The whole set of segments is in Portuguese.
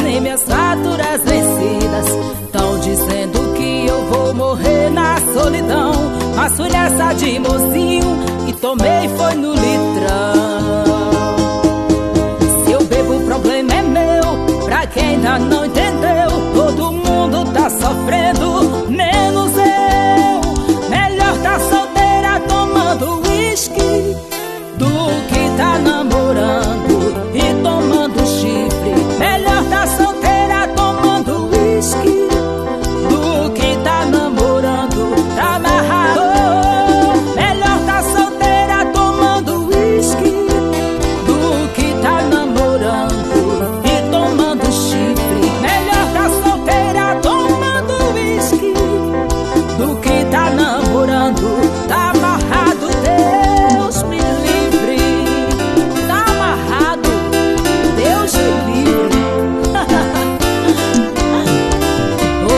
nem minhas faturas vencidas. Tão dizendo que eu vou morrer na solidão, mas fui nessa de mocinho e tomei foi no litrão. Se eu bebo o problema é meu, pra quem ainda não entendeu, todo mundo tá sofrendo, menos eu. Melhor tá solteira tomando uísque do que tá namorando e tomando chifre. Melhor tá solteira tomando uísque do que tá namorando, tá amarrado. Melhor tá solteira tomando uísque do que tá namorando e tomando chifre. Melhor tá solteira tomando uísque do que tá namorando, tá amarrado. Deus me livre, tá amarrado. Deus me livre. O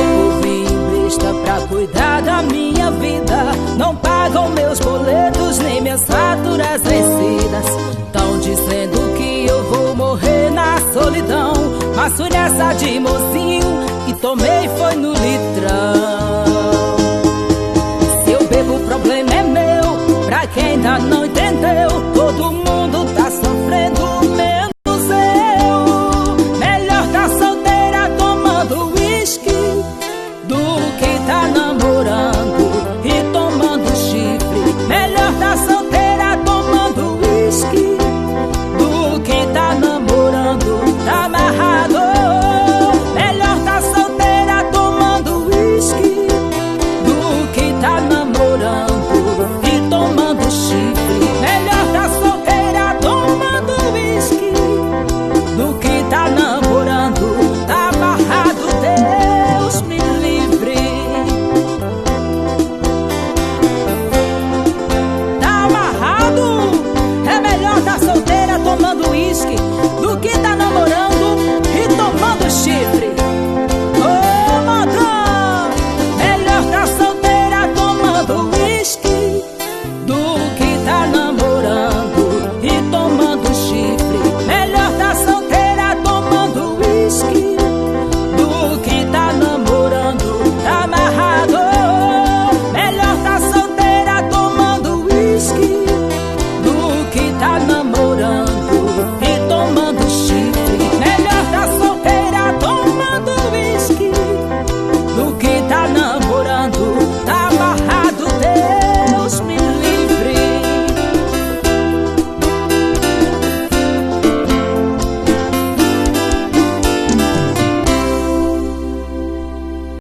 povinho besta pra cuidar da minha vida, não pagam meus boletos nem minhas faturas vencidas. Tão dizendo que eu vou morrer na solidão, mas fui nessa de mocinho e tomei foi no litrão. Se eu bebo o problema é meu, pra quem ainda não